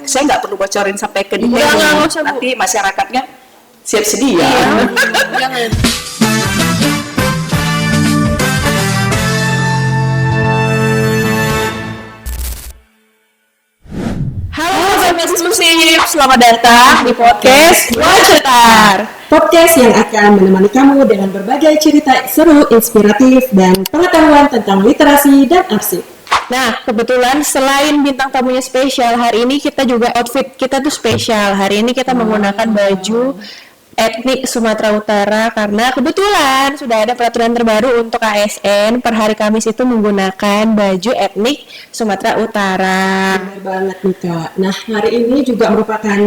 saya nggak perlu bocorin sampai ke Nggak detail. usah, Bu. Nanti masyarakatnya siap sedia. Jangan. Halo Sobat Eksklusif, selamat datang di podcast Wacetar. Podcast yang akan menemani kamu dengan berbagai cerita seru, inspiratif, dan pengetahuan tentang literasi dan arsip. Nah, kebetulan selain bintang tamunya spesial, hari ini kita juga outfit kita tuh spesial. Hari ini kita menggunakan baju etnik Sumatera Utara karena kebetulan sudah ada peraturan terbaru untuk ASN per hari Kamis itu menggunakan baju etnik Sumatera Utara. Benar banget nih Kak. Nah, hari ini juga merupakan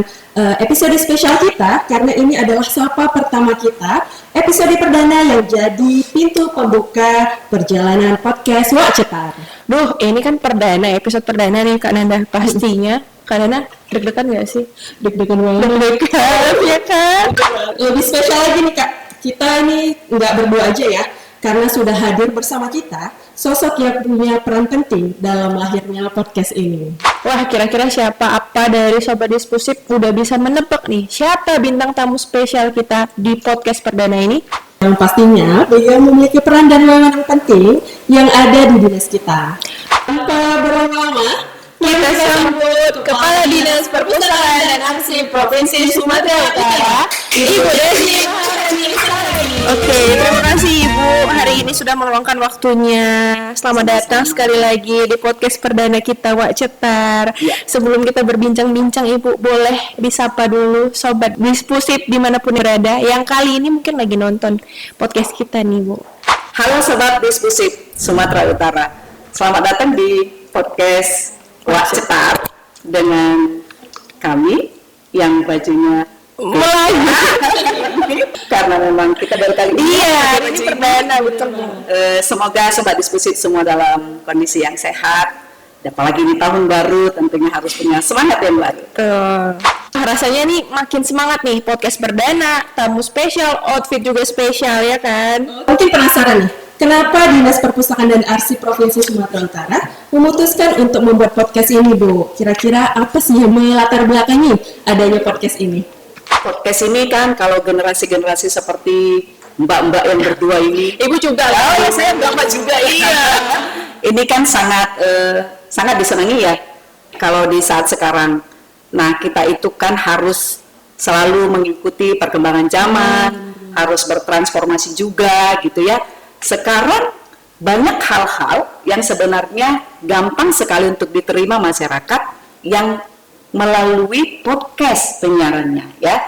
episode spesial kita karena ini adalah sapa pertama kita, episode perdana yang jadi pintu pembuka perjalanan podcast Wacetar. Duh, ini kan perdana, episode perdana nih Kak Nanda pastinya. Kak Nanda deg-degan gak sih? Deg-degan banget. Deg-degan, ya kan? Lebih spesial lagi nih Kak, kita ini nggak berdua aja ya, karena sudah hadir bersama kita sosok yang punya peran penting dalam lahirnya podcast ini. Wah, kira-kira siapa apa dari Sobat Diskursif udah bisa menebak nih siapa bintang tamu spesial kita di podcast perdana ini? Yang pastinya beliau memiliki peran dan wewenang penting yang ada di dinas kita. Tanpa berlama-lama, Kita sambut Kepala Dinas Perpustakaan dan Arsip Provinsi Sumatera Utara, Ibu Desi Maharani Sarani. Oke, terima kasih Ibu hari ini sudah meluangkan waktunya. Selamat datang sekali lagi di podcast perdana kita Wacetar. Sebelum kita berbincang-bincang, Ibu boleh disapa dulu Sobat Diskursif dimanapun berada yang kali ini mungkin lagi nonton podcast kita nih Bu. Halo Sobat Diskursif Sumatera Utara, selamat datang di podcast Wacetar dengan kami yang bajunya Mulai. karena memang kita baru kali ini. Iya, ini perdana betul. Semoga Sobat Diskursif semua dalam kondisi yang sehat. Apalagi di tahun baru tentunya harus punya semangat yang baru. Rasanya nih makin semangat nih podcast perdana, tamu spesial, outfit juga spesial ya kan? mungkin penasaran nih, kenapa Dinas Perpustakaan dan Arsip Provinsi Sumatera Utara memutuskan untuk membuat podcast ini, Bu? Kira-kira apa sih yang melatar belakangi adanya podcast ini? Podcast ini kan kalau generasi-generasi seperti mbak-mbak yang berdua ini, Ibu juga Oh, lah, saya mbak juga iya. Ini kan sangat disenangi ya kalau di saat sekarang. Nah, kita itu kan harus selalu mengikuti perkembangan zaman, harus bertransformasi juga gitu ya. Sekarang banyak hal-hal yang sebenarnya gampang sekali untuk diterima masyarakat yang melalui podcast penyiarannya ya.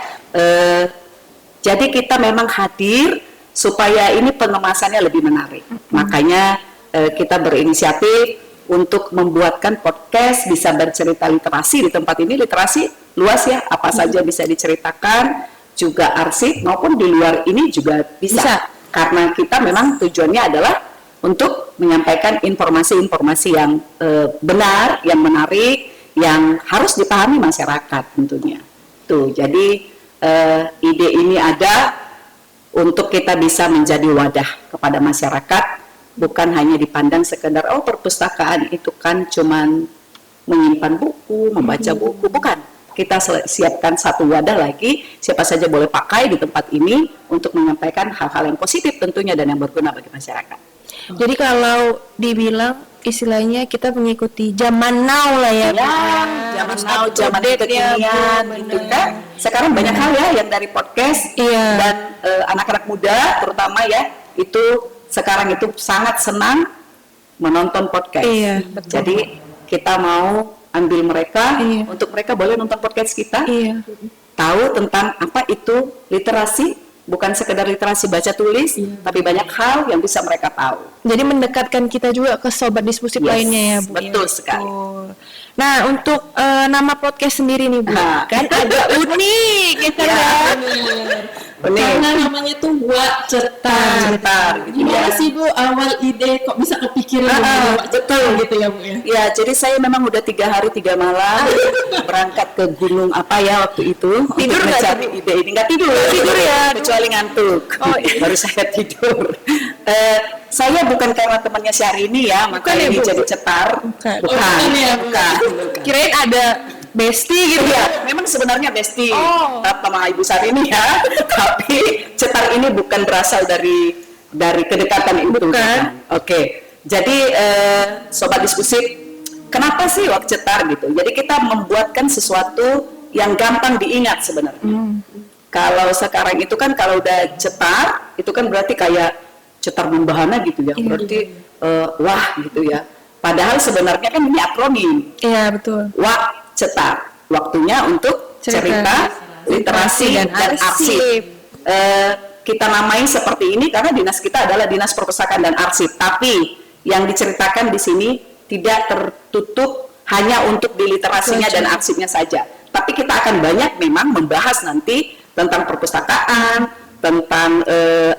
Jadi kita memang hadir supaya ini pengemasannya lebih menarik. Makanya kita berinisiatif untuk membuatkan podcast bisa bercerita literasi di tempat ini. Literasi luas ya, apa saja bisa diceritakan, juga arsip maupun di luar ini juga bisa. Karena kita memang tujuannya adalah untuk menyampaikan informasi-informasi yang benar, yang menarik, yang harus dipahami masyarakat tentunya. Tuh, jadi ide ini ada untuk kita bisa menjadi wadah kepada masyarakat. Bukan hanya dipandang sekedar perpustakaan itu kan cuman menyimpan buku, membaca buku, bukan. Kita siapkan satu wadah lagi, siapa saja boleh pakai di tempat ini untuk menyampaikan hal-hal yang positif tentunya dan yang berguna bagi masyarakat. Jadi kalau dibilang istilahnya kita mengikuti zaman now lah ya. Zaman now, zaman kekinian gitu kan. Sekarang banyak hal ya yang dari podcast dan anak-anak muda terutama ya itu sekarang itu sangat senang menonton podcast. Jadi kita mau ambil mereka untuk mereka boleh nonton podcast kita, tahu tentang apa itu literasi, bukan sekedar literasi baca tulis, tapi banyak hal yang bisa mereka tahu. Jadi mendekatkan kita juga ke Sobat Diskursif lainnya ya Bu. Betul sekali. Nah, untuk nama podcast sendiri nih Bu, kan agak unik gitu ya. Karena namanya tuh Wacetar. Gimana sih Bu awal ide kok bisa kepikiran betul gitu ya Bu ya? Ya, jadi saya memang udah 3 hari 3 malam berangkat ke gunung apa ya waktu itu Tidur untuk nggak mencari ide ini. Nggak tidur ya, kecuali ngantuk. Baru saya tidur. Saya bukan karena temannya Syahrini ya, makanya ini jadi cetar. Bukan. Kirain ada bestie gitu Iya, memang sebenarnya bestie Oh. sama Ibu Sarini ya, tapi cetar ini bukan berasal dari kedekatan itu. Bukan. Oke, jadi sobat diskusi, kenapa sih wak cetar gitu? Jadi kita membuatkan sesuatu yang gampang diingat sebenarnya. Kalau sekarang itu kan kalau udah cetar, itu kan berarti kayak cetar membahana gitu ya, berarti wah gitu ya. Padahal sebenarnya kan ini akronim. Iya betul. Wak cetar, waktunya untuk cerita, literasi dan arsip. Kita namai seperti ini karena dinas kita adalah Dinas Perpustakaan dan Arsip. Tapi yang diceritakan di sini tidak tertutup hanya untuk di literasinya dan arsipnya saja. Tapi kita akan banyak memang membahas nanti tentang perpustakaan, tentang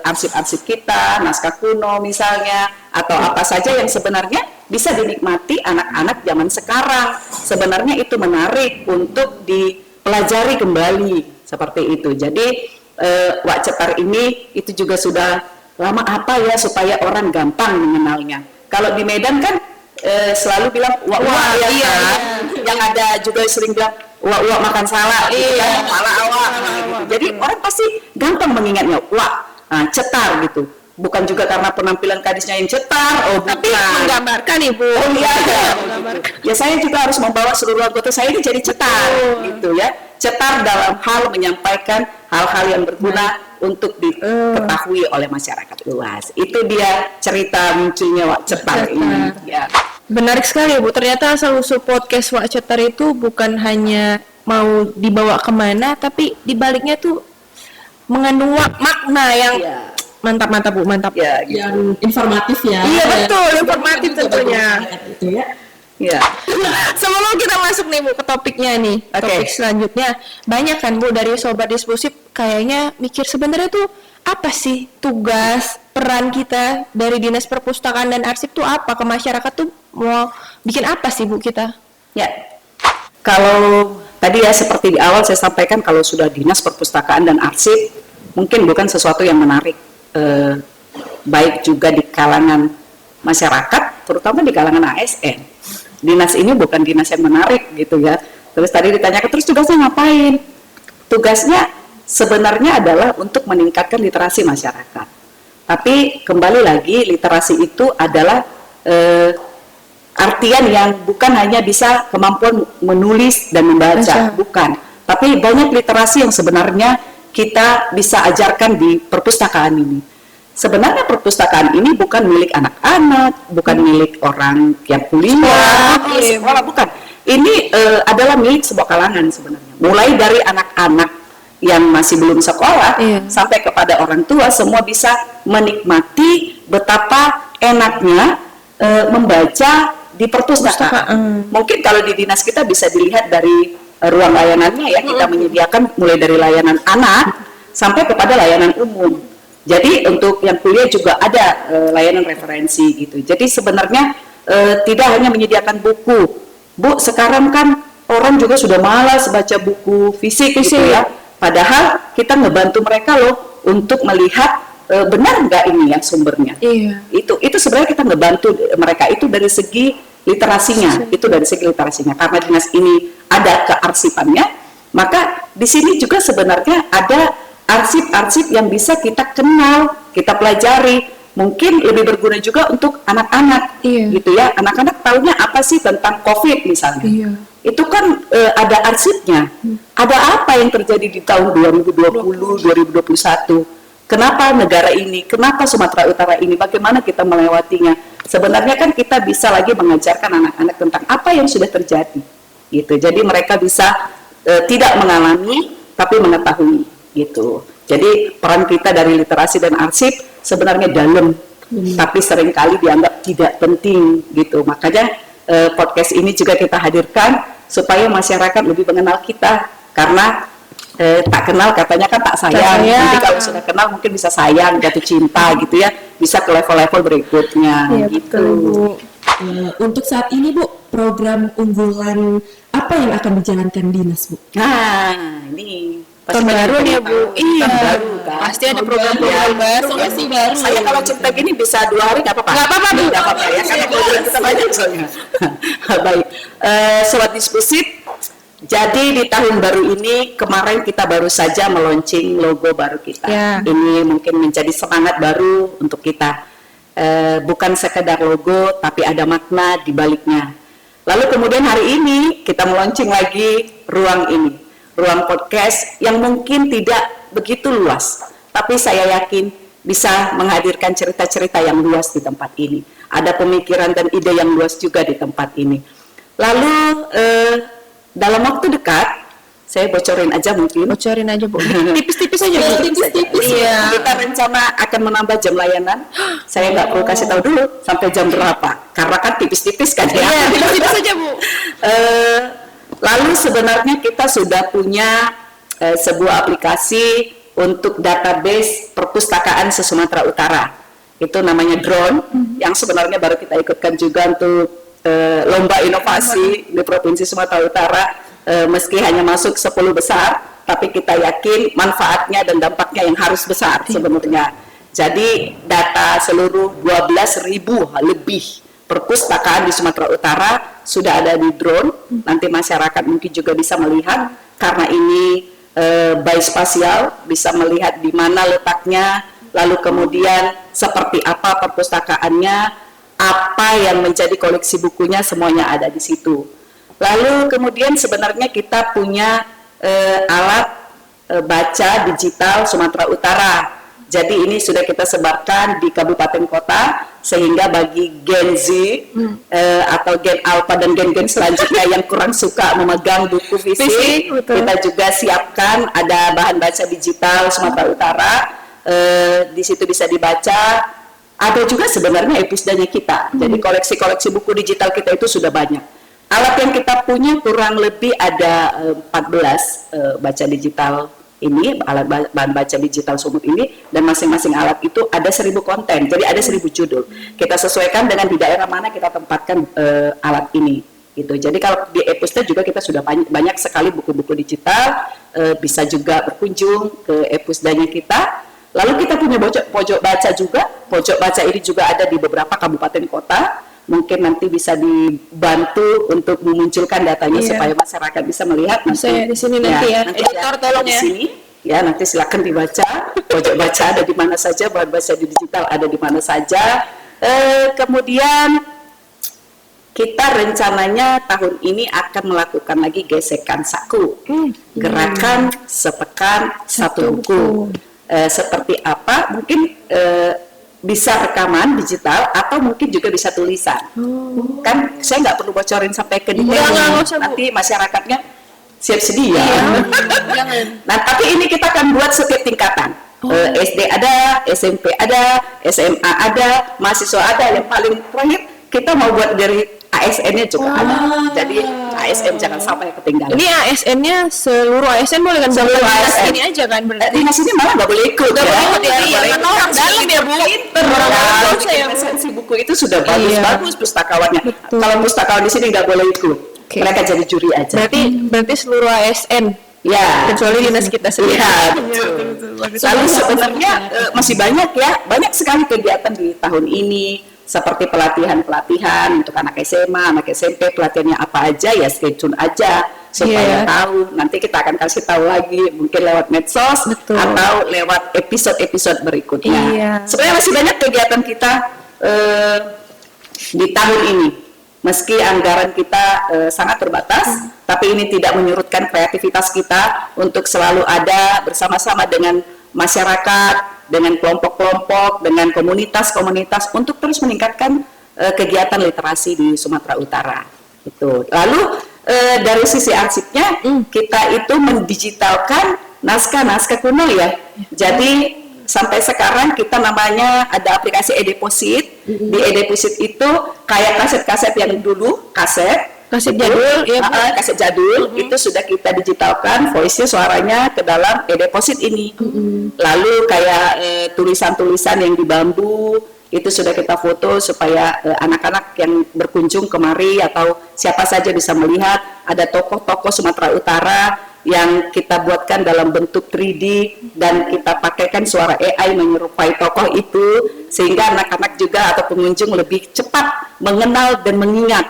arsip-arsip kita, naskah kuno misalnya, atau apa saja yang sebenarnya bisa dinikmati anak-anak zaman sekarang. Sebenarnya itu menarik untuk dipelajari kembali seperti itu. Jadi wak cetar ini itu juga sudah lama apa ya supaya orang gampang mengenalnya. Kalau di Medan kan selalu bilang wak ya iya, kan? iya. Yang ada juga sering bilang wak makan salak gitu kan, pala awak gitu. Jadi orang pasti gampang mengingatnya wak cetar gitu. Bukan juga karena penampilan kadisnya yang cetar, Tapi bukan. menggambarkan Ibu. Oh iya, Menggambarkan. ya saya juga harus membawa seluruh anggota saya ini jadi cetar, gitu ya. Cetar dalam hal menyampaikan hal-hal yang berguna untuk diketahui oleh masyarakat luas. Itu dia cerita munculnya wak cetar ini. Ya. Menarik sekali Bu, ternyata asal-usul podcast Wak Cetar itu bukan hanya mau dibawa kemana, tapi dibaliknya tuh mengandung makna yang Iya. mantap Bu, mantap. Ya, gitu. Yang informatif ya. Iya, betul, informatif Juga tentunya. bagi masyarakat itu ya. Ya. Sebelum kita masuk nih Bu ke topiknya nih, Oke. topik selanjutnya, banyak kan Bu dari sobat diskusi kayaknya mikir sebenarnya tuh apa sih tugas peran kita dari Dinas Perpustakaan dan Arsip tuh apa ke masyarakat tuh mau bikin apa sih Bu kita? Ya, kalau tadi ya seperti di awal saya sampaikan kalau sudah Dinas Perpustakaan dan Arsip mungkin bukan sesuatu yang menarik, baik juga di kalangan masyarakat, terutama di kalangan ASN. Dinas ini bukan dinas yang menarik gitu ya. Terus tadi ditanyakan terus tugasnya ngapain? Tugasnya sebenarnya adalah untuk meningkatkan literasi masyarakat. Tapi kembali lagi literasi itu adalah artian yang bukan hanya bisa kemampuan menulis dan membaca, bukan. Tapi banyak literasi yang sebenarnya kita bisa ajarkan di perpustakaan ini. Sebenarnya perpustakaan ini bukan milik anak-anak, bukan milik orang yang kuliah, sekolah, bukan. Ini adalah milik sebuah kalangan sebenarnya. Mulai dari anak-anak yang masih belum sekolah sampai kepada orang tua, semua bisa menikmati betapa enaknya membaca di perpustakaan. Mungkin kalau di dinas kita bisa dilihat dari ruang layanannya ya, kita menyediakan mulai dari layanan anak sampai kepada layanan umum. Jadi untuk yang kuliah juga ada layanan referensi gitu. Jadi sebenarnya tidak hanya menyediakan buku. Bu, sekarang kan orang juga sudah malas baca buku fisik gitu ya. Padahal kita ngebantu mereka loh untuk melihat benar nggak ini ya sumbernya. Iya. Itu sebenarnya kita ngebantu mereka itu dari segi literasinya. Itu dari segi literasinya. Karena dinas ini ada kearsipannya, maka di sini juga sebenarnya ada arsip-arsip yang bisa kita kenal, kita pelajari, mungkin lebih berguna juga untuk anak-anak, gitu ya. Anak-anak taunya apa sih tentang COVID misalnya? Itu kan ada arsipnya. Ada apa yang terjadi di tahun 2020, 2021? Kenapa negara ini? Kenapa Sumatera Utara ini? Bagaimana kita melewatinya? Sebenarnya kan kita bisa lagi mengajarkan anak-anak tentang apa yang sudah terjadi, gitu. Jadi mereka bisa tidak mengalami, tapi mengetahui. Gitu. Jadi peran kita dari literasi dan arsip sebenarnya dalam, tapi seringkali dianggap tidak penting gitu. Makanya podcast ini juga kita hadirkan supaya masyarakat lebih mengenal kita, karena tak kenal katanya kan tak sayang. Nanti kalau sudah kenal mungkin bisa sayang, jatuh cinta gitu ya, bisa ke level-level berikutnya gitu. Untuk saat ini Bu, program unggulan apa yang akan dijalankan dinas Bu? Nah ini Tahun baru nih ya Bu. Iya. Baru kan. Pasti ada program-program baru. Masih baru. Saya kalau cerita gini bisa 2 hari nggak apa-apa. Nggak apa-apa, Bu. Nggak apa-apa ya, karena program kita banyak soalnya. Baik, sobat diskusi, Jadi di tahun baru ini kemarin kita baru saja meluncing logo baru kita. Ya. Ini mungkin menjadi semangat baru untuk kita. Bukan sekedar logo, tapi ada makna di baliknya. Lalu kemudian hari ini kita meluncing lagi ruang ini, ruang podcast yang mungkin tidak begitu luas, tapi saya yakin bisa menghadirkan cerita-cerita yang luas di tempat ini. Ada pemikiran dan ide yang luas juga di tempat ini. Lalu dalam waktu dekat, saya bocorin aja mungkin. Bocorin aja Bu. Tipis-tipis aja Bu. Tipis-tipis. Iya. Kita rencana akan menambah jam layanan. Saya nggak perlu kasih tahu dulu sampai jam berapa, karena kan tipis-tipis kan ya. Iya, tipis-tipis aja Bu. Lalu sebenarnya kita sudah punya sebuah aplikasi untuk database perpustakaan se-Sumatera Utara. Itu namanya Drone, yang sebenarnya baru kita ikutkan juga untuk lomba inovasi di Provinsi Sumatera Utara. Meski hanya masuk 10 besar, tapi kita yakin manfaatnya dan dampaknya yang harus besar sebenarnya. Jadi data seluruh 12.000 lebih perpustakaan di Sumatera Utara sudah ada di Drone. Nanti masyarakat mungkin juga bisa melihat, karena ini biospasial, bisa melihat di mana letaknya, lalu kemudian seperti apa perpustakaannya, apa yang menjadi koleksi bukunya, semuanya ada di situ. Lalu kemudian sebenarnya kita punya alat baca digital Sumatera Utara. Jadi ini sudah kita sebarkan di kabupaten kota, sehingga bagi Gen Z atau Gen Alpha dan gen-gen selanjutnya yang kurang suka memegang buku fisik, kita juga siapkan ada bahan baca digital Sumatera Utara. Di situ bisa dibaca. Ada juga sebenarnya episodenya kita. Jadi koleksi-koleksi buku digital kita itu sudah banyak. Alat yang kita punya kurang lebih ada 14 baca digital ini, alat bahan baca digital Sumut ini, dan masing-masing alat itu ada 1000 konten, jadi ada 1000 judul. Kita sesuaikan dengan di daerah mana kita tempatkan alat ini. Gitu. Jadi kalau di Epusda juga kita sudah banyak sekali buku-buku digital, bisa juga berkunjung ke Epusdanya kita. Lalu kita punya pojok baca juga. Pojok baca ini juga ada di beberapa kabupaten kota. Mungkin nanti bisa dibantu untuk memunculkan datanya supaya masyarakat bisa melihat. Saya di sini nanti ya. Nanti Editor tolong di ya. sini, ya nanti silakan dibaca. Pojok baca ada di mana saja, bahan baca di digital ada di mana saja. Kemudian kita rencananya tahun ini akan melakukan lagi gesekan saku, gerakan sepekan satu buku. Seperti apa? Mungkin bisa rekaman digital atau mungkin juga bisa tulisan. Kan saya nggak perlu bocorin sampai ke detail. Nanti masyarakatnya siap sedia. Nah, tapi ini kita akan buat setiap tingkatan. SD ada, SMP ada, SMA ada, mahasiswa ada. Yang paling terakhir kita mau buat dari ASN-nya juga ada. Jadi ASN jangan sampai ketinggalan. Ini ASN-nya seluruh ASN boleh kan? Seluruh ASN ini aja kan berarti. Dinas ini malah nggak boleh ikut. Nggak boleh ikut ya, karena orang dalam ya Bu. Orang dalam saya. Resensi buku itu sudah bagus-bagus pustakawannya. Kalau pustakawan di sini nggak boleh ikut. Mereka jadi juri aja. Berarti seluruh ASN. Ya. Kecuali dinas kita sendiri. Ya, betul. Lalu sebenarnya masih banyak ya, banyak sekali kegiatan di tahun ini. Seperti pelatihan-pelatihan untuk anak SMA, anak SMP, pelatihannya apa aja ya, stay tune aja supaya tahu. Nanti kita akan kasih tahu lagi mungkin lewat medsos atau lewat episode-episode berikutnya. Sebenarnya masih banyak kegiatan kita di tahun ini. Meski anggaran kita sangat terbatas, tapi ini tidak menyurutkan kreativitas kita untuk selalu ada bersama-sama dengan masyarakat, dengan kelompok-kelompok, dengan komunitas-komunitas untuk terus meningkatkan kegiatan literasi di Sumatera Utara. Itu. Lalu dari sisi arsipnya kita itu mendigitalkan naskah-naskah kuno ya. Jadi sampai sekarang kita namanya ada aplikasi e-deposit. Di e-deposit itu kayak kaset-kaset yang dulu, kaset jadul, kaset jadul itu sudah kita digitalkan, voice-nya, suaranya ke dalam e-deposit ini. Lalu kayak tulisan-tulisan yang di bambu itu sudah kita foto supaya anak-anak yang berkunjung kemari atau siapa saja bisa melihat. Ada tokoh-tokoh Sumatera Utara yang kita buatkan dalam bentuk 3D dan kita pakaikan suara AI menyerupai tokoh itu, sehingga anak-anak juga atau pengunjung lebih cepat mengenal dan mengingat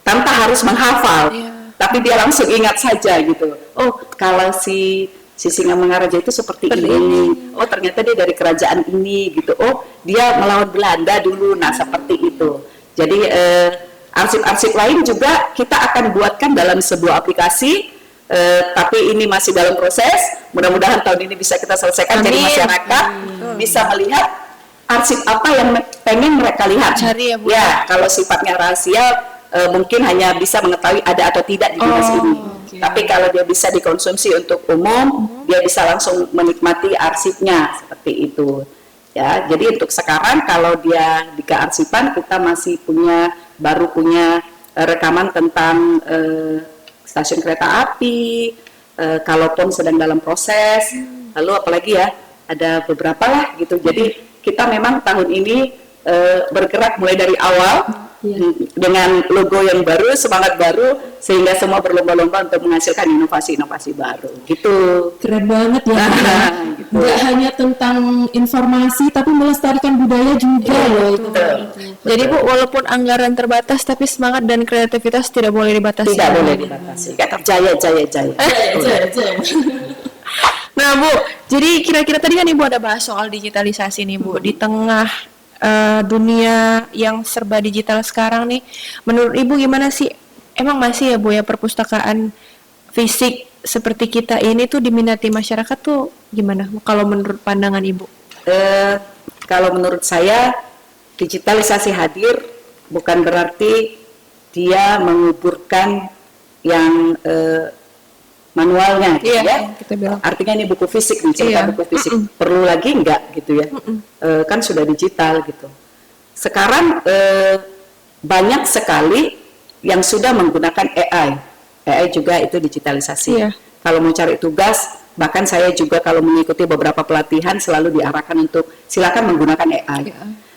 tanpa harus menghafal. tapi dia langsung ingat saja gitu. Oh, kalau si Singamangaraja itu seperti ini. Oh, ternyata dia dari kerajaan ini gitu. Oh, dia melawan Belanda dulu. Nah, seperti itu. Jadi arsip-arsip lain juga kita akan buatkan dalam sebuah aplikasi, tapi ini masih dalam proses. Mudah-mudahan tahun ini bisa kita selesaikan. Jadi masyarakat bisa melihat arsip apa yang pengen mereka lihat. Cari ya, Bu. Ya, kalau sifatnya rahasia mungkin hanya bisa mengetahui ada atau tidak di dinas ini. Okay. Tapi kalau dia bisa dikonsumsi untuk umum, dia bisa langsung menikmati arsipnya seperti itu. Ya, jadi untuk sekarang kalau dia di kearsipan kita masih baru punya rekaman tentang stasiun kereta api, kalaupun sedang dalam proses, lalu apalagi ya ada beberapa lah gitu. Jadi kita memang tahun ini bergerak mulai dari awal dengan logo yang baru, semangat baru, sehingga semua berlomba-lomba untuk menghasilkan inovasi-inovasi baru. Gitu. Keren banget ya. Gitu. Nggak hanya tentang informasi, tapi melestarikan budaya juga loh. Jadi Bu, walaupun anggaran terbatas, tapi semangat dan kreativitas tidak boleh dibatasi. Tidak boleh dibatasi. Kata jaya. Nah Bu, jadi kira-kira tadi kan Ibu ada bahas soal digitalisasi nih Bu, di tengah dunia yang serba digital sekarang nih, menurut Ibu gimana sih? Emang masih ya Bu ya perpustakaan fisik seperti kita ini tuh diminati masyarakat tuh gimana? Kalau menurut pandangan Ibu? Kalau menurut saya digitalisasi hadir bukan berarti dia menguburkan yang manualnya gitu ya. Kita bilang. Artinya ini buku fisik nih, cerita buku fisik. Perlu lagi enggak gitu ya. Kan sudah digital gitu. Sekarang banyak sekali yang sudah menggunakan AI. AI juga itu digitalisasi. Kalau mau cari tugas, bahkan saya juga kalau mengikuti beberapa pelatihan selalu diarahkan untuk silakan menggunakan AI.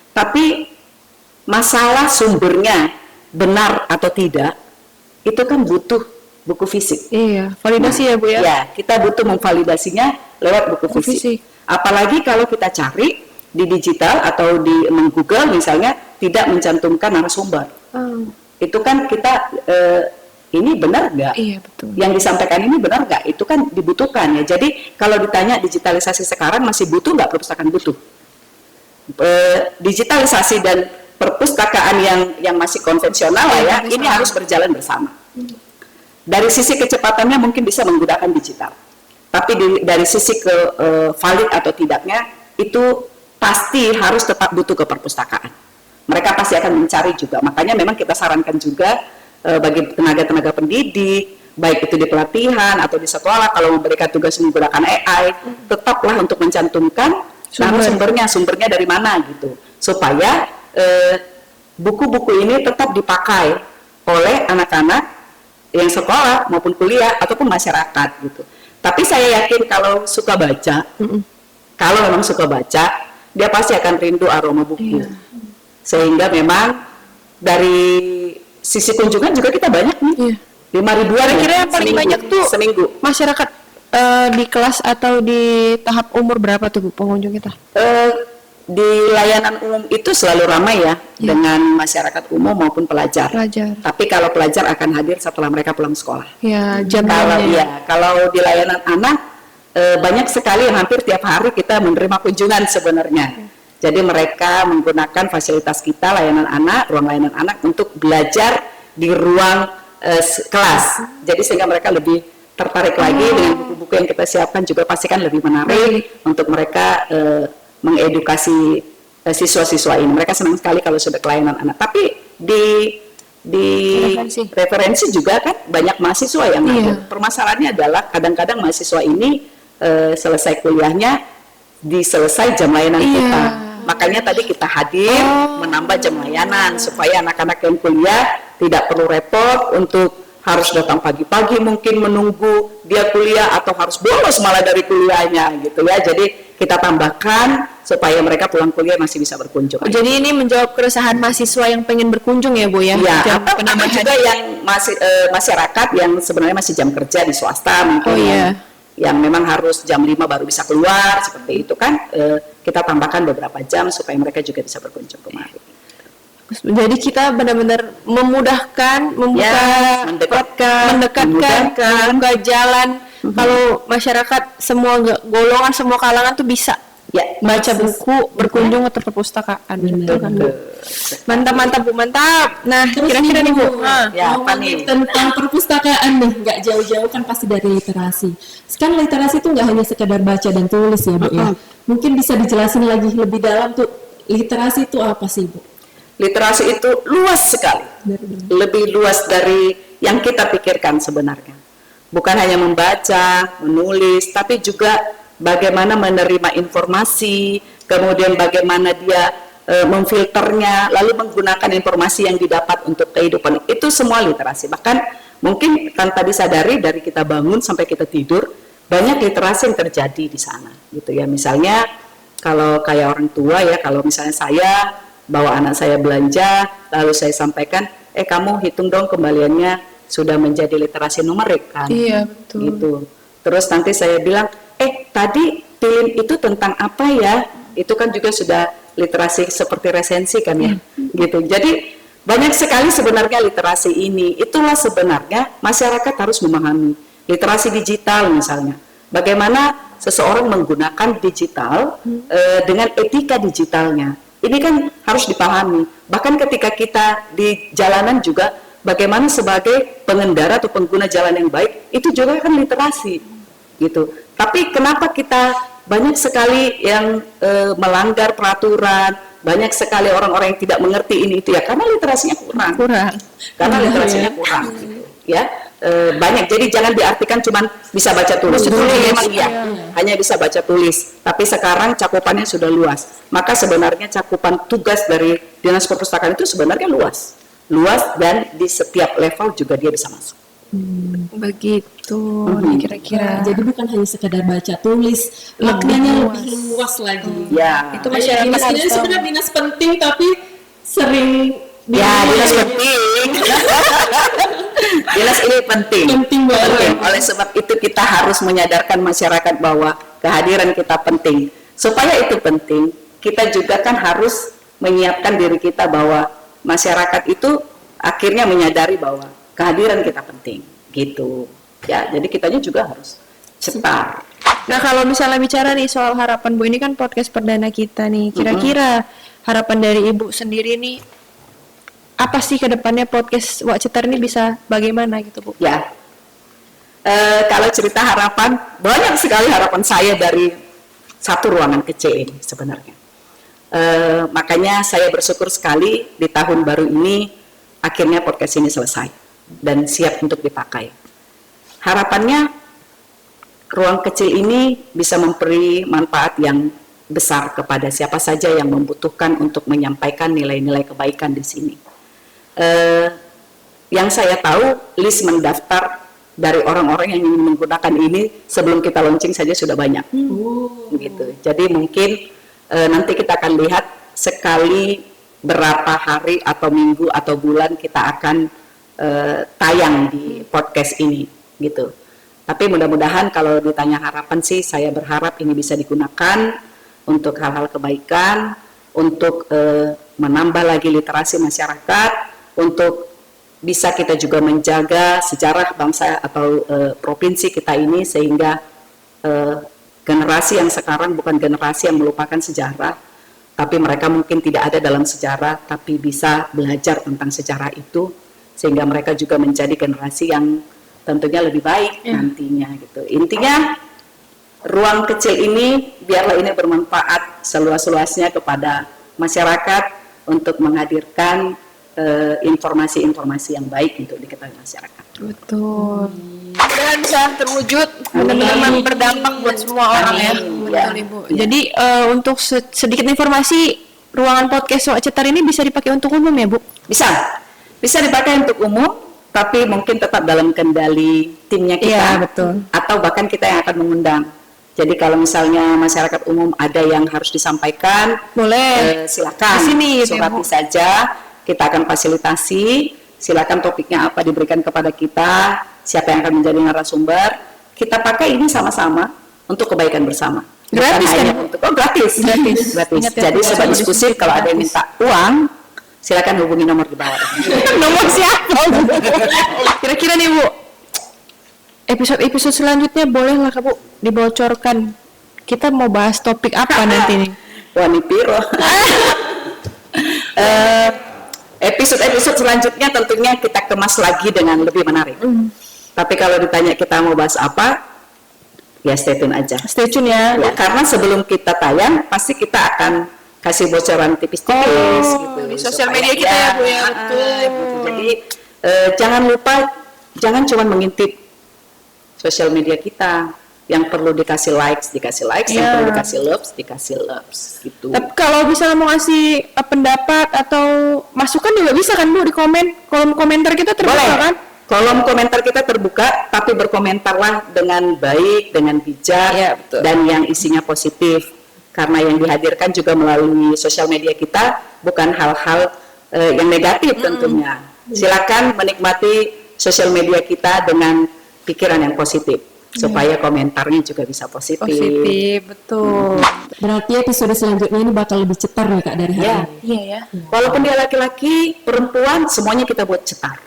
Tapi masalah sumbernya benar atau tidak, itu kan butuh buku fisik. Iya, validasi ya Bu ya? Ya, kita butuh memvalidasinya lewat buku fisik. Apalagi kalau kita cari di digital atau di Google misalnya tidak mencantumkan narasumber. Itu kan kita ini benar nggak? Iya, betul. Yang disampaikan ini benar nggak? Itu kan dibutuhkan ya. Jadi kalau ditanya digitalisasi sekarang masih butuh nggak perpustakaan? Butuh. Digitalisasi dan perpustakaan yang masih konvensional lah ya, ini harus berjalan bersama. Dari sisi kecepatannya mungkin bisa menggunakan digital, tapi dari sisi valid atau tidaknya itu pasti harus tetap butuh ke perpustakaan. Mereka pasti akan mencari juga, makanya memang kita sarankan juga bagi tenaga-tenaga pendidik, baik itu di pelatihan atau di sekolah, kalau memberikan tugas menggunakan AI, tetaplah untuk mencantumkan sumbernya dari mana gitu, supaya buku-buku ini tetap dipakai oleh anak-anak yang sekolah maupun kuliah ataupun masyarakat gitu. Tapi saya yakin kalau suka baca, kalau memang suka baca, dia pasti akan rindu aroma buku. Sehingga memang dari sisi kunjungan juga kita banyak nih. 5.000-an. Kira-kira yang paling banyak tuh seminggu. Masyarakat di kelas atau di tahap umur berapa tuh Bu pengunjung kita? Di layanan umum itu selalu ramai ya, dengan masyarakat umum maupun pelajar. Tapi kalau pelajar akan hadir setelah mereka pulang sekolah. Ya, kalau di layanan anak banyak sekali yang hampir tiap hari kita menerima kunjungan sebenarnya. Jadi mereka menggunakan fasilitas kita layanan anak, ruang layanan anak untuk belajar di ruang kelas. Jadi sehingga mereka lebih tertarik lagi dengan buku-buku yang kita siapkan juga pastikan lebih menarik untuk mereka mengedukasi siswa-siswa ini. Mereka senang sekali kalau sudah layanan anak. Tapi di referensi juga kan banyak mahasiswa yang ada. Permasalahannya adalah kadang-kadang mahasiswa ini selesai kuliahnya selesai jam layanan kita. Makanya tadi kita hadir menambah jam layanan supaya anak-anak yang kuliah tidak perlu repot untuk harus datang pagi-pagi mungkin menunggu dia kuliah atau harus bolos malah dari kuliahnya gitu ya. Jadi kita tambahkan supaya mereka pulang kuliah masih bisa berkunjung. Jadi ini menjawab keresahan mahasiswa yang pengen berkunjung ya Bu ya? Iya, atau juga yang masih masyarakat yang sebenarnya masih jam kerja di swasta mungkin yang memang harus jam 5 baru bisa keluar seperti itu kan, kita tambahkan beberapa jam supaya mereka juga bisa berkunjung kemari. Jadi kita benar-benar memudahkan, membuka, mendekatkan, membuka jalan. Kalau masyarakat semua golongan, semua kalangan tuh bisa baca buku, berkunjung ke perpustakaan. Betul kan, Bu? Mantap Bu, mantap. Nah, kira-kira nih Bu, apa nih tentang perpustakaan nih, nggak jauh-jauh kan pasti dari literasi. Sekarang literasi itu nggak hanya sekedar baca dan tulis ya Bu ya. Mungkin bisa dijelasin lagi lebih dalam tuh literasi itu apa sih Bu? Literasi itu luas sekali, lebih luas dari yang kita pikirkan sebenarnya. Bukan hanya membaca, menulis, tapi juga bagaimana menerima informasi, kemudian bagaimana dia memfilternya, lalu menggunakan informasi yang didapat untuk kehidupan. Itu semua literasi. Bahkan mungkin tanpa disadari dari kita bangun sampai kita tidur, banyak literasi yang terjadi di sana, gitu ya. Misalnya kalau kayak orang tua ya, kalau misalnya saya bawa anak saya belanja, lalu saya sampaikan, kamu hitung dong kembaliannya, sudah menjadi literasi numerik kan? Iya, betul. Gitu. Terus nanti saya bilang, tadi film itu tentang apa ya? Itu kan juga sudah literasi seperti resensi kan ya? Gitu. Jadi banyak sekali sebenarnya literasi ini. Itulah sebenarnya masyarakat harus memahami. Literasi digital misalnya. Bagaimana seseorang menggunakan digital dengan etika digitalnya. Ini kan harus dipahami. Bahkan ketika kita di jalanan juga, bagaimana sebagai pengendara atau pengguna jalan yang baik, itu juga kan literasi, gitu. Tapi kenapa kita banyak sekali yang melanggar peraturan, banyak sekali orang-orang yang tidak mengerti ini itu ya, karena literasinya kurang. Karena literasinya kurang, gitu, ya. Banyak, jadi jangan diartikan cuman bisa baca tulis. Memang iya, hanya bisa baca tulis. Tapi sekarang cakupannya sudah luas. Maka sebenarnya cakupan tugas dari Dinas Perpustakaan itu sebenarnya luas dan di setiap level juga dia bisa masuk. Begitu kira-kira. Jadi bukan hanya sekedar baca tulis, maknanya lebih luas lagi. Ya. Itu masyarakat ini sebenarnya dinas penting tapi sering dinas penting. Dinas ini penting. Penting banget. Oleh sebab itu kita harus menyadarkan masyarakat bahwa kehadiran kita penting. Supaya itu penting, kita juga kan harus menyiapkan diri kita bahwa masyarakat itu akhirnya menyadari bahwa kehadiran kita penting, gitu. Ya, jadi kitanya juga harus cetar. Nah, kalau misalnya bicara nih soal harapan Bu, ini kan podcast perdana kita nih. Kira-kira harapan dari Ibu sendiri nih, apa sih ke depannya podcast Wak Cetar ini bisa bagaimana gitu Bu? Ya, kalau cerita harapan, banyak sekali harapan saya dari satu ruangan kecil ini sebenarnya. Makanya saya bersyukur sekali di tahun baru ini akhirnya podcast ini selesai dan siap untuk dipakai. Harapannya ruang kecil ini bisa memberi manfaat yang besar kepada siapa saja yang membutuhkan untuk menyampaikan nilai-nilai kebaikan di sini. Yang saya tahu list mendaftar dari orang-orang yang ingin menggunakan ini sebelum kita launching saja sudah banyak. Gitu. Jadi mungkin nanti kita akan lihat sekali berapa hari atau minggu atau bulan kita akan tayang di podcast ini, gitu. Tapi mudah-mudahan kalau ditanya harapan sih, saya berharap ini bisa digunakan untuk hal-hal kebaikan, untuk menambah lagi literasi masyarakat, untuk bisa kita juga menjaga sejarah bangsa atau provinsi kita ini, sehingga generasi yang sekarang bukan generasi yang melupakan sejarah, tapi mereka mungkin tidak ada dalam sejarah, tapi bisa belajar tentang sejarah itu, sehingga mereka juga menjadi generasi yang tentunya lebih baik nantinya, gitu. Intinya ruang kecil ini biarlah ini bermanfaat seluas-luasnya kepada masyarakat untuk menghadirkan informasi-informasi yang baik untuk diketahui masyarakat. Betul. Mudah-mudahan bisa terwujud, benar-benar berdampak buat semua orang ya. Betul Ibu. Jadi untuk sedikit informasi, ruangan podcast Wak Cetar ini bisa dipakai untuk umum ya Bu? Bisa dipakai untuk umum, tapi mungkin tetap dalam kendali timnya kita. Iya, betul. Atau bahkan kita yang akan mengundang. Jadi kalau misalnya masyarakat umum ada yang harus disampaikan, boleh. Silakan. Di sini surati saja. Kita akan fasilitasi, silakan topiknya apa diberikan kepada kita, siapa yang akan menjadi narasumber, kita pakai ini sama-sama untuk kebaikan bersama. Gratis kan? Gratis. Jadi sobat diskusi kalau ada yang minta uang, silakan hubungi nomor di bawah. Nomor siapa Bu? Kira-kira nih Bu, episode selanjutnya bolehlah Bu dibocorkan. Kita mau bahas topik apa nanti nih? Wani piro. Episode selanjutnya tentunya kita kemas lagi dengan lebih menarik. Tapi kalau ditanya kita mau bahas apa, ya stay tune aja. Stay tune ya. Ya, karena sebelum kita tayang, pasti kita akan kasih bocoran tipis-tipis gitu. Di sosial supaya media kita ya Bu ya. Betul. gitu. Jadi jangan lupa, jangan cuma mengintip sosial media kita. Yang perlu dikasih likes, yang perlu dikasih loves gitu. Tapi kalau misalnya mau ngasih pendapat atau masukan juga bisa kan Bu di kolom komentar kita terbuka Boleh. kan? Kolom komentar kita terbuka, tapi berkomentarlah dengan baik, dengan bijak, Iya, betul. dan yang isinya positif. Karena yang dihadirkan juga melalui sosial media kita bukan hal-hal yang negatif tentunya. Silakan menikmati sosial media kita dengan pikiran yang positif, supaya komentarnya juga bisa positif. Positif, betul. Berarti episode selanjutnya ini bakal lebih cetar nih Kak dari hari Ya. ini. Iya ya. Walaupun dia laki-laki, perempuan, semuanya kita buat cetar.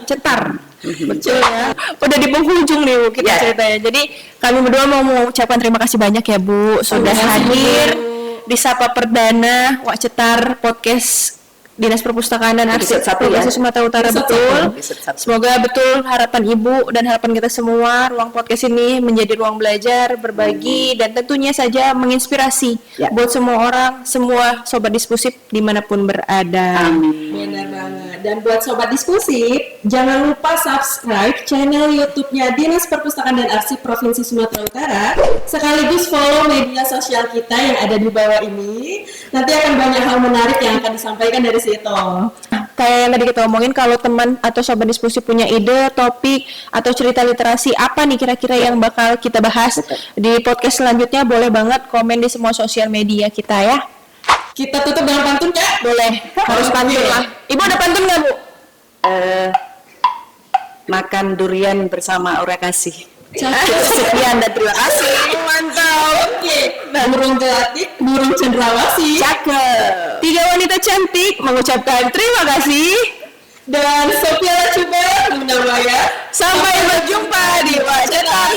Cetar. Betul ya. Udah di penghujung nih Bu kita Ya. ceritanya. Jadi kami berdua mau mengucapkan terima kasih banyak ya Bu sudah hadir di Sapa Perdana Wak Cetar Podcast Dinas Perpustakaan dan Arsip Episode 1 ya. Provinsi Sumatera Utara. Episode Betul. Episode 1. Semoga betul harapan Ibu dan harapan kita semua ruang podcast ini menjadi ruang belajar, berbagi dan tentunya saja menginspirasi Ya. buat semua orang, semua sobat diskusi dimanapun berada. Amin. Benar banget. Dan buat sobat diskusi, jangan lupa subscribe channel YouTube-nya Dinas Perpustakaan dan Arsip Provinsi Sumatera Utara. Sekaligus follow media sosial kita yang ada di bawah ini. Nanti akan banyak hal menarik yang akan disampaikan dari situ. Kayak yang tadi kita omongin, kalau teman atau sobat diskusi punya ide, topik, atau cerita literasi apa nih kira-kira yang bakal kita bahas di podcast selanjutnya, boleh banget komen di semua sosial media kita ya. Kita tutup dengan pantun Kak? Boleh, harus pantun lah. Ibu ada pantun nggak Bu? Makan durian bersama orang kasih. Sekian dan terima kasih. Mantap. Oke. Burung gelatik, burung cendrawasih. Cakep. 3 wanita cantik mengucapkan terima kasih. Dan Sophia Lacuba, Bunda Maya. Sampai berjumpa di Wak Cetar